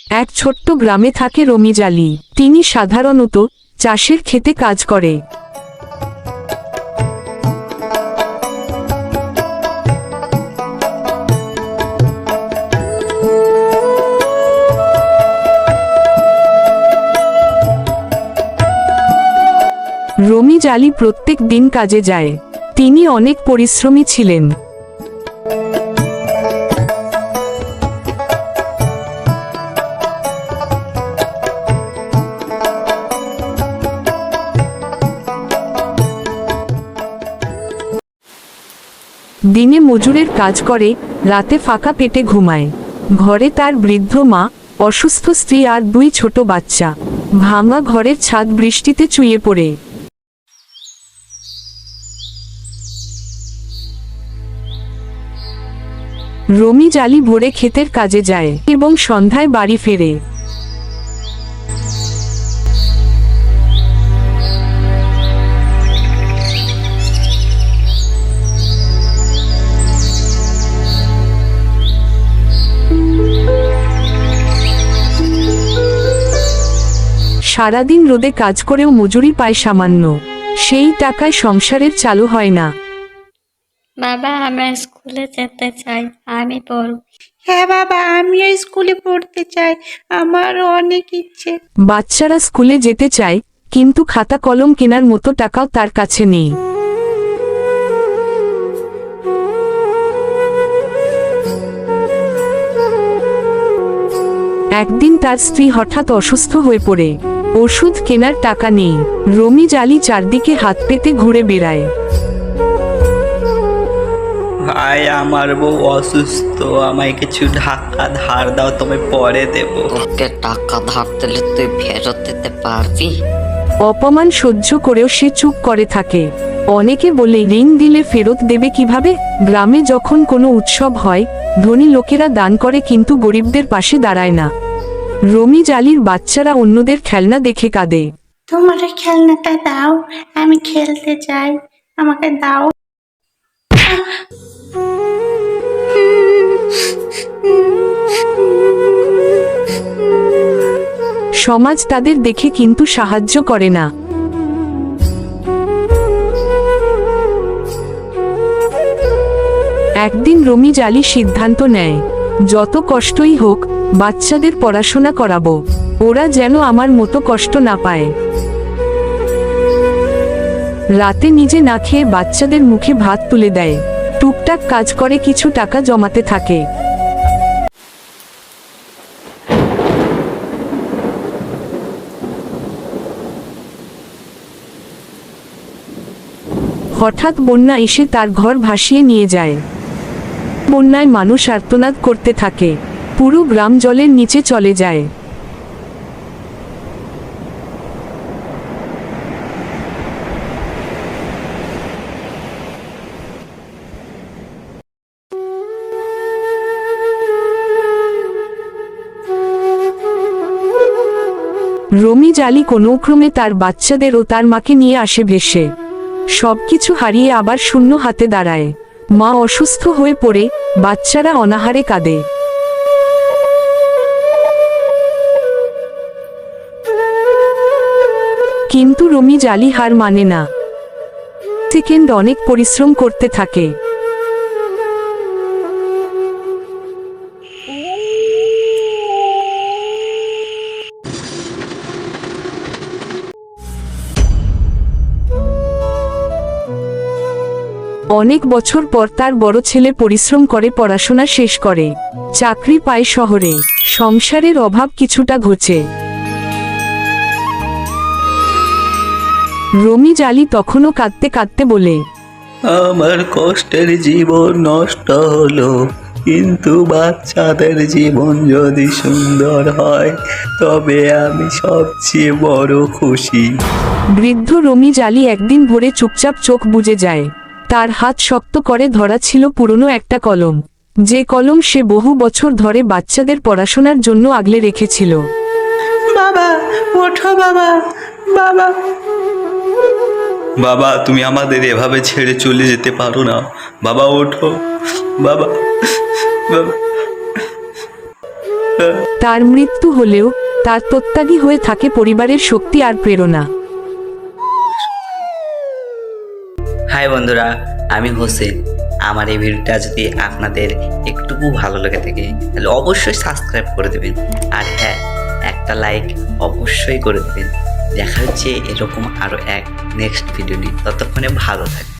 এক ছোট্ট গ্রামে থাকে রমিজ আলী। তিনি সাধারণত চাষের খেতে কাজ করে। রমিজ আলী প্রত্যেক দিন কাজে যায়। তিনি অনেক পরিশ্রমী ছিলেন। দিনে মজুরের কাজ করে, রাতে ফাঁকা পেটে ঘুমায়। ঘরে তার বৃদ্ধ মা, অসুস্থ স্ত্রী আর দুই ছোট বাচ্চা। ভাঙা ঘরের ছাদ বৃষ্টিতে চুইয়ে পড়ে। রমিজ আলী ভোরে ক্ষেতের কাজে যায় এবং সন্ধ্যায় বাড়ি ফেরে। সারাদিন রোদে কাজ করেও মজুরি পায় সামান্য। সেই টাকায় সংসারের চালু হয় না। বাবা, আমরা স্কুলে যেতে চাই, আমি পড়ব। হ্যাঁ বাবা, আমিও স্কুলে পড়তে চাই, আমারও অনেক ইচ্ছে। বাচ্চারা স্কুলে যেতে চায়, কিন্তু খাতা কলম কেনার মতো টাকাও তার কাছে নেই। একদিন তার স্ত্রী হঠাৎ অসুস্থ হয়ে পড়ে। ওষুধ কেনার টাকা নেই। রমিজ আলী চারদিকে হাত পেতে ঘুরে বেড়ায়। ভাই, আমার বউ অসুস্থ, আমায় কিছু টাকা ধার দাও, তুমি পরে দেবো। তোকে টাকা ধার দিলে তুই ফেরত দিতে পারবি? অপমান সহ্য করেও সে চুপ করে থাকে। অনেকে বলে ঋণ দিলে ফেরত দেবে কিভাবে। গ্রামে যখন কোনো উৎসব হয়, ধনী লোকেরা দান করে কিন্তু গরিবদের পাশে দাঁড়ায় না। রমিজ আলীর বাচ্চারা অন্যদের খেলনা দেখে কাঁদে। তোমার ওই খেলনাটা দাও, আমি খেলতে চাই, আমাকে দাও। সমাজ তাদের দেখে কিন্তু সাহায্য করে না। একদিন রমিজ আলী সিদ্ধান্ত নেয়, যত কষ্টই হোক বাচ্চাদের পড়াশোনা করাবো, ওরা যেন আমার মতো কষ্ট না পায়। রাতে নিজে না খেয়ে বাচ্চাদের মুখে ভাত তুলে দেয়। টুকটাক কাজ করে কিছু টাকা জমাতে থাকে। হঠাৎ বন্যা এসে তার ঘর ভাসিয়ে নিয়ে যায়। বন্যায় মানুষ আর্তনাদ করতে থাকে। পুরো গ্রাম জলের নিচে চলে যায়। রমিজ আলী কোনোক্রমে তার বাচ্চাদের ও তার মাকে নিয়ে আসে ভেসে। সবকিছু হারিয়ে আবার শূন্য হাতে দাঁড়ায়। মা অসুস্থ হয়ে পড়ে, বাচ্চারা অনাহারে কাঁদে। কিন্তু রমিজ আলী হার মানে না। সেকেন্ড অনেক পরিশ্রম করতে থাকে। অনেক বছর পর তার বড় ছেলে পরিশ্রম করে পড়াশোনা শেষ করে, চাকরি পায় শহরে। সংসারের অভাব কিছুটা ঘোচে। রমিজ আলী তখনও কাঁদতে কাঁদতে বলে, আমার কষ্টের জীবন নষ্ট হলো, কিন্তু বাচ্চাদের জীবন যদি সুন্দর হয় তবে আমি সবচেয়ে বড় খুশি। বৃদ্ধ রমিজ আলী একদিন ভোরে চুপচাপ চোখ বুজে যায়। তার হাত শক্ত করে ধরা ছিল পুরনো একটা কলম, যে কলম সে বহু বছর ধরে বাচ্চাদের পড়াশোনার জন্য আগলে রেখেছিল। বাবা, ওঠো বাবা, বাবা। বাবা, তুমি আমাদের এভাবে ছেড়ে চলে যেতে পারো না। বাবা ওঠো, বাবা, বাবা। তার মৃত্যু হলেও তার প্রত্যাগী হয়ে থাকে পরিবারের শক্তি আর প্রেরণা। হাই বন্ধুরা, আমি হোসেন। আমার এই ভিডিওটা যদি আপনাদের একটুকু ভালো লেগে থাকে তাহলে অবশ্যই সাবস্ক্রাইব করে দেবেন, আর হ্যাঁ, একটা লাইক অবশ্যই করে দেবেন। দেখা হচ্ছে এরকম আরও এক নেক্সট ভিডিও নিয়ে। ততক্ষণে ভালো থাকবেন।